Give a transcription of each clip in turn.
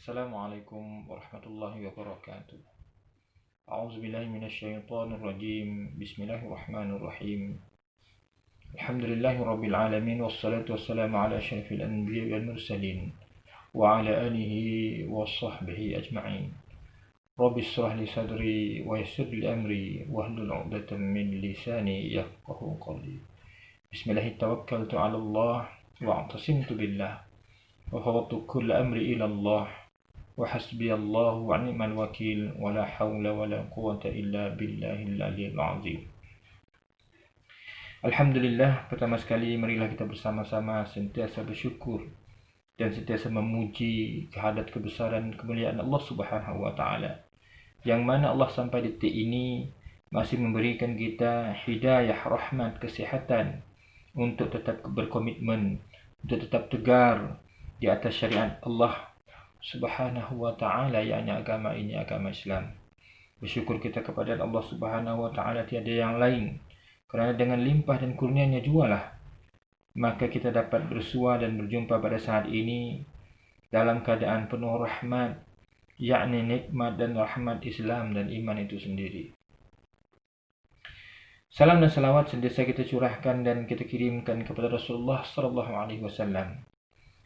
Assalamualaikum warahmatullahi wabarakatuh. A'udzubillahi minasyaitonirrajim. Bismillahirrahmanirrahim. Alhamdulillahi rabbil alamin wassalatu wassalamu ala asyrafil anbiya'i wal mursalin wa ala alihi wa sahbihi ajma'in. Rabbi shrah li sadri wa yassir li amri wahlul 'uqdatam min lisani yafqahu qawli. Bismillahirrahmanirrahim. Tawakkaltu 'ala Allah wa i'tasimtu billah wa fawwadtu kulla amri ila Allah. Wa hasbiyallahu wa ni'mal wakil wa la hawla wa la quwwata illa billahil aliyyil azim. Alhamdulillah, pertama sekali marilah kita bersama-sama sentiasa bersyukur dan sentiasa memuji kehadrat kebesaran kemuliaan Allah Subhanahu wa taala, yang mana Allah sampai detik ini masih memberikan kita hidayah, rahmat, kesihatan untuk tetap berkomitmen, untuk tetap tegar di atas syariat Allah Subhanahu wa ta'ala, yakni agama ini, agama Islam. Bersyukur kita kepada Allah Subhanahu wa ta'ala tiada yang lain, kerana dengan limpah dan kurnianya jualah maka kita dapat bersua dan berjumpa pada saat ini dalam keadaan penuh rahmat, yakni nikmat dan rahmat Islam dan iman itu sendiri. Salam dan salawat sentiasa kita curahkan dan kita kirimkan kepada Rasulullah sallallahu alaihi wasallam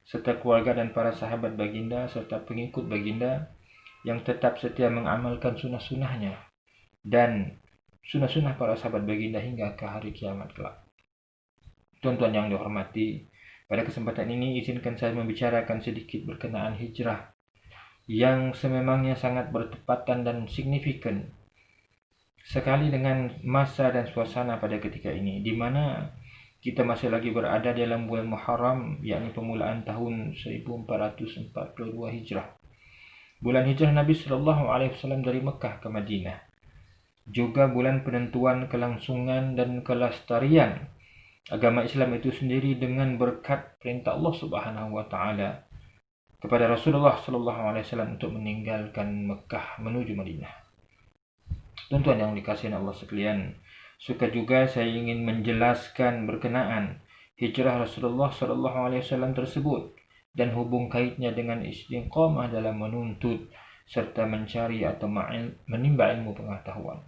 serta keluarga dan para sahabat baginda serta pengikut baginda yang tetap setia mengamalkan sunnah-sunnahnya dan sunnah-sunnah para sahabat baginda hingga ke hari kiamat kelak. Tuan-tuan yang dihormati, pada kesempatan ini izinkan saya membicarakan sedikit berkenaan hijrah yang sememangnya sangat bertepatan dan signifikan sekali dengan masa dan suasana pada ketika ini, di mana kita masih lagi berada dalam bulan Muharram, yakni permulaan tahun 1442 Hijrah. Bulan hijrah Nabi sallallahu alaihi wasallam dari Mekah ke Madinah. Juga bulan penentuan kelangsungan dan kelestarian agama Islam itu sendiri dengan berkat perintah Allah Subhanahu wa taala kepada Rasulullah sallallahu alaihi wasallam untuk meninggalkan Mekah menuju Madinah. Tuan-tuan yang dikasihi Allah sekalian, suka juga saya ingin menjelaskan berkenaan hijrah Rasulullah SAW tersebut dan hubung kaitnya dengan istiqamah dalam menuntut serta mencari atau menimba ilmu pengetahuan.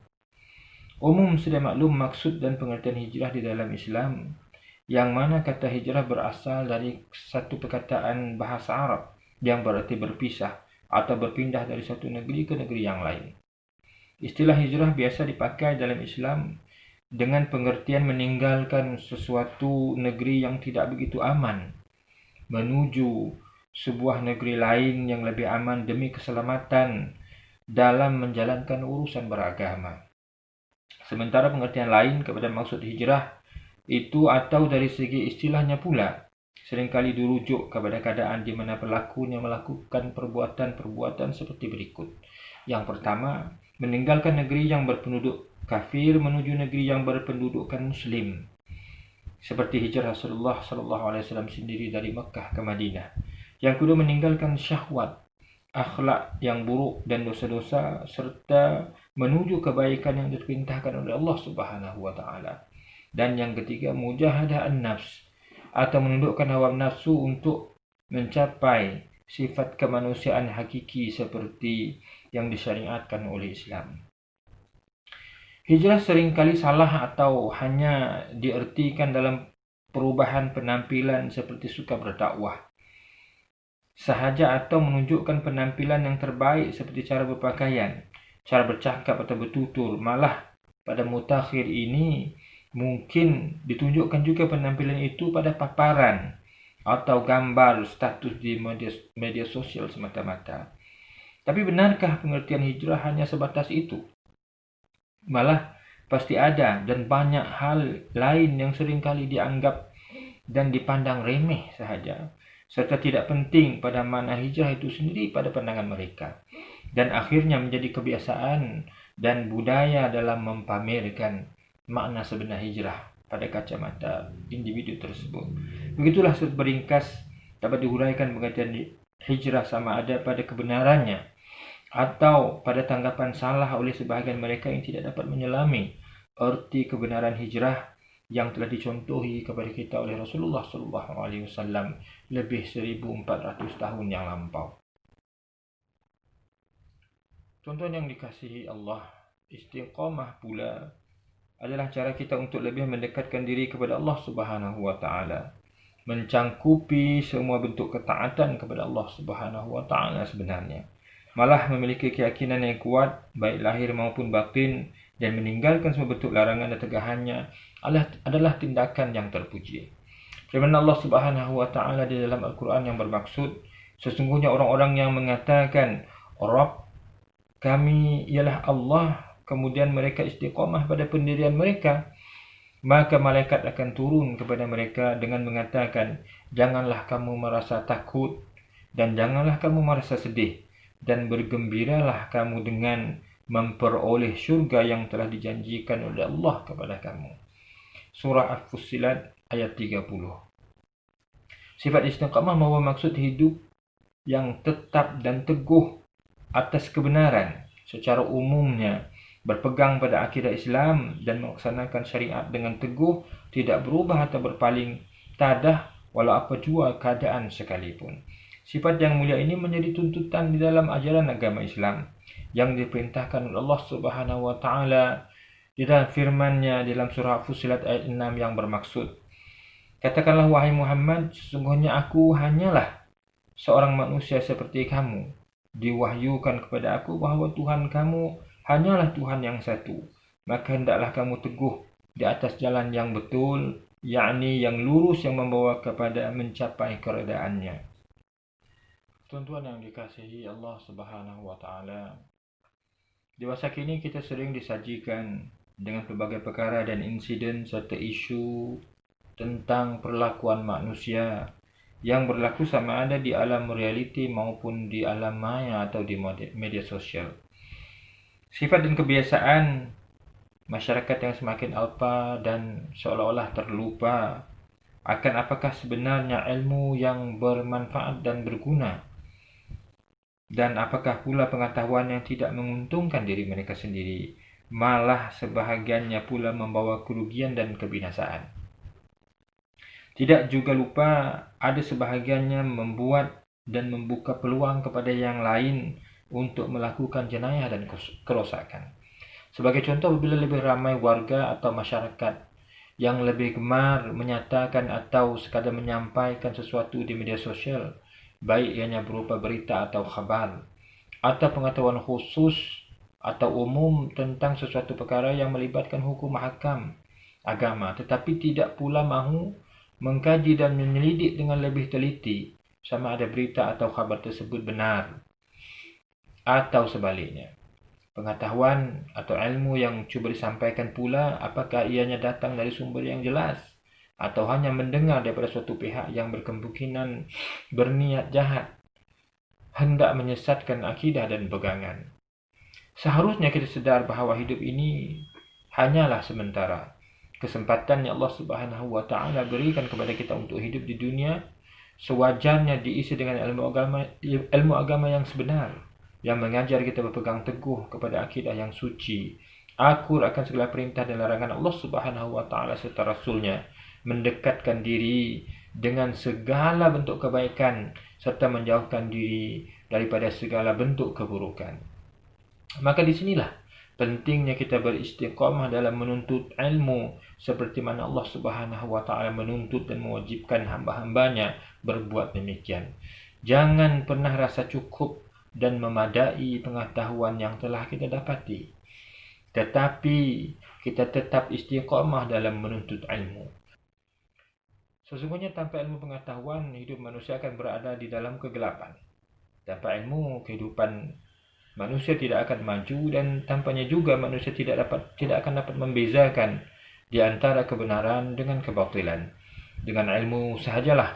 Umum sudah maklum maksud dan pengertian hijrah di dalam Islam, yang mana kata hijrah berasal dari satu perkataan bahasa Arab yang berarti berpisah atau berpindah dari satu negeri ke negeri yang lain. Istilah hijrah biasa dipakai dalam Islam dengan pengertian meninggalkan sesuatu negeri yang tidak begitu aman menuju sebuah negeri lain yang lebih aman demi keselamatan dalam menjalankan urusan beragama. Sementara pengertian lain kepada maksud hijrah itu atau dari segi istilahnya pula seringkali dirujuk kepada keadaan di mana pelakunya melakukan perbuatan-perbuatan seperti berikut. Yang pertama, meninggalkan negeri yang berpenduduk kafir menuju negeri yang berpendudukkan muslim, seperti hijrah Rasulullah SAW sendiri dari Mekah ke Madinah. Yang kedua, meninggalkan syahwat, akhlak yang buruk dan dosa-dosa serta menuju kebaikan yang diperintahkan oleh Allah Subhanahu wa taala. Dan yang ketiga, mujahadah an-nafs atau menundukkan hawa nafsu untuk mencapai sifat kemanusiaan hakiki seperti yang disyariatkan oleh Islam. Hijrah seringkali salah atau hanya diartikan dalam perubahan penampilan seperti suka berdakwah sahaja atau menunjukkan penampilan yang terbaik seperti cara berpakaian, cara bercakap atau bertutur. Malah pada mutakhir ini mungkin ditunjukkan juga penampilan itu pada paparan atau gambar status di media sosial semata-mata. Tapi benarkah pengertian hijrah hanya sebatas itu? Malah pasti ada dan banyak hal lain yang seringkali dianggap dan dipandang remeh sahaja, serta tidak penting pada makna hijrah itu sendiri pada pandangan mereka, dan akhirnya menjadi kebiasaan dan budaya dalam mempamerkan makna sebenar hijrah pada kacamata individu tersebut. Begitulah seringkas dapat dihuraikan pengertian hijrah sama ada pada kebenarannya atau pada tanggapan salah oleh sebahagian mereka yang tidak dapat menyelami arti kebenaran hijrah yang telah dicontohi kepada kita oleh Rasulullah SAW lebih 1400 tahun yang lampau. Tuan-tuan yang dikasihi Allah, istiqamah pula adalah cara kita untuk lebih mendekatkan diri kepada Allah Subhanahu wa taala, mencangkupi semua bentuk ketaatan kepada Allah Subhanahu wa taala sebenarnya. Malah memiliki keyakinan yang kuat baik lahir maupun batin dan meninggalkan semua bentuk larangan dan tegahannya adalah tindakan yang terpuji. Firman Allah Subhanahu wa taala di dalam Al-Quran yang bermaksud, sesungguhnya orang-orang yang mengatakan Rabb kami ialah Allah, kemudian mereka istiqamah pada pendirian mereka, maka malaikat akan turun kepada mereka dengan mengatakan, janganlah kamu merasa takut dan janganlah kamu merasa sedih, dan bergembiralah kamu dengan memperoleh syurga yang telah dijanjikan oleh Allah kepada kamu. Surah Al-Fussilat ayat 30. Sifat istiqamah membawa maksud hidup yang tetap dan teguh atas kebenaran secara umumnya, berpegang pada akidah Islam dan melaksanakan syariat dengan teguh, tidak berubah atau berpaling tadah walau apa jua keadaan sekalipun. Sifat yang mulia ini menjadi tuntutan di dalam ajaran agama Islam yang diperintahkan oleh Allah Subhanahu wa taala di dalam firman-Nya dalam surah Fussilat ayat 6 yang bermaksud, katakanlah wahai Muhammad, sesungguhnya aku hanyalah seorang manusia seperti kamu. Diwahyukan kepada aku bahawa Tuhan kamu hanyalah Tuhan yang satu. Maka hendaklah kamu teguh di atas jalan yang betul, yakni yang lurus yang membawa kepada mencapai keredaannya. Tuan-tuan yang dikasihi Allah Subhanahu wa taala, di masa kini kita sering disajikan dengan pelbagai perkara dan insiden serta isu tentang perlakuan manusia yang berlaku sama ada di alam realiti maupun di alam maya atau di media sosial. Sifat dan kebiasaan masyarakat yang semakin alpa dan seolah-olah terlupa akan apakah sebenarnya ilmu yang bermanfaat dan berguna, dan apakah pula pengetahuan yang tidak menguntungkan diri mereka sendiri, malah sebahagiannya pula membawa kerugian dan kebinasaan. Tidak juga lupa ada sebahagiannya membuat dan membuka peluang kepada yang lain untuk melakukan jenayah dan kerosakan. Sebagai contoh, apabila lebih ramai warga atau masyarakat yang lebih gemar menyatakan atau sekadar menyampaikan sesuatu di media sosial, baik ianya berupa berita atau khabar, atau pengetahuan khusus atau umum tentang sesuatu perkara yang melibatkan hukum mahakam agama, tetapi tidak pula mahu mengkaji dan menyelidik dengan lebih teliti sama ada berita atau khabar tersebut benar atau sebaliknya. Pengetahuan atau ilmu yang cuba disampaikan pula, apakah ianya datang dari sumber yang jelas atau hanya mendengar daripada suatu pihak yang berkemungkinan berniat jahat, hendak menyesatkan akidah dan pegangan. Seharusnya kita sedar bahawa hidup ini hanyalah sementara. Kesempatan yang Allah Subhanahu wa taala berikan kepada kita untuk hidup di dunia sewajarnya diisi dengan ilmu agama yang sebenar, yang mengajar kita berpegang teguh kepada akidah yang suci, akur akan segala perintah dan larangan Allah Subhanahu wa taala serta Rasul-Nya, mendekatkan diri dengan segala bentuk kebaikan serta menjauhkan diri daripada segala bentuk keburukan. Maka di sinilah pentingnya kita beristiqamah dalam menuntut ilmu seperti mana Allah Subhanahu wa taala menuntut dan mewajibkan hamba-hambanya berbuat demikian. Jangan pernah rasa cukup dan memadai pengetahuan yang telah kita dapati, tetapi kita tetap istiqamah dalam menuntut ilmu. Sesungguhnya tanpa ilmu pengetahuan, hidup manusia akan berada di dalam kegelapan. Tanpa ilmu, kehidupan manusia tidak akan maju, dan tanpanya juga manusia tidak akan dapat membezakan di antara kebenaran dengan kebatilan. Dengan ilmu sahajalah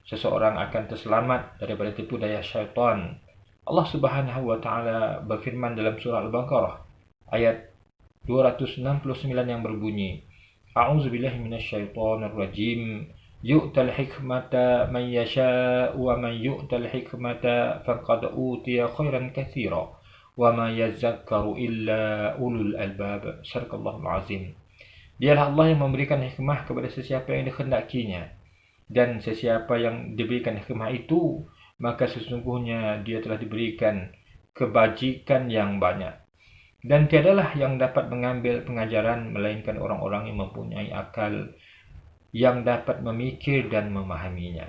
seseorang akan terselamat daripada tipu daya syaitan. Allah Subhanahu wa taala berfirman dalam surah Al-Baqarah ayat 269 yang berbunyi, A'udzubillahi minasyaitonir rajim. Yu'tal hikmata man yasha' wa man yu'tal hikmata faqad utiya khairan katsira wa ma yazakkaru illa ulul albab. Sadaqallahul azim. Dialah Allah yang memberikan hikmah kepada sesiapa yang dikehendakinya, dan sesiapa yang diberikan hikmah itu, maka sesungguhnya dia telah diberikan kebajikan yang banyak. Dan tiadalah yang dapat mengambil pengajaran melainkan orang-orang yang mempunyai akal, yang dapat memikir dan memahaminya.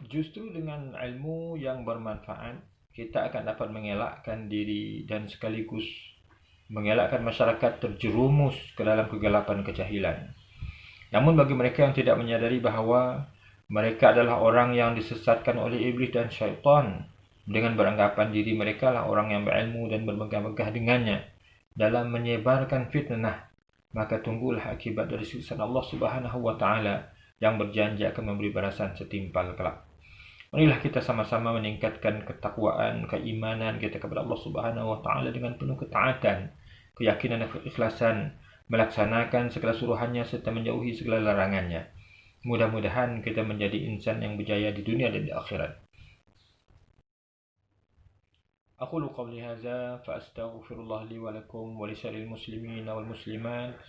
Justru dengan ilmu yang bermanfaat, kita akan dapat mengelakkan diri dan sekaligus mengelakkan masyarakat terjerumus ke dalam kegelapan kejahilan. Namun bagi mereka yang tidak menyadari bahawa mereka adalah orang yang disesatkan oleh iblis dan syaitan dengan beranggapan diri mereka lah orang yang berilmu dan bermegah-megah dengannya dalam menyebarkan fitnah, maka tunggulah akibat dari siksaan Allah Subhanahu wa taala yang berjanji akan memberi balasan setimpal kelak. Marilah kita sama-sama meningkatkan ketakwaan, keimanan kita kepada Allah Subhanahu wa taala dengan penuh ketaatan, keyakinan dan keikhlasan, melaksanakan segala suruhannya serta menjauhi segala larangannya. Mudah-mudahan kita menjadi insan yang berjaya di dunia dan di akhirat. أقول قولي هذا فأستغفر الله لي ولكم ولسائر المسلمين والمسلمات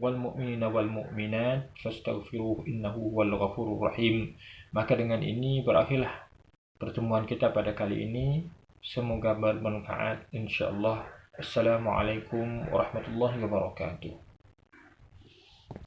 والمؤمنين والمؤminat fastaghfiruhu innahu huwal ghafurur rahim. Maka dengan ini berakhirlah pertemuan kita pada kali ini. Semoga bermanfaat insyaallah. Assalamualaikum warahmatullahi wabarakatuh.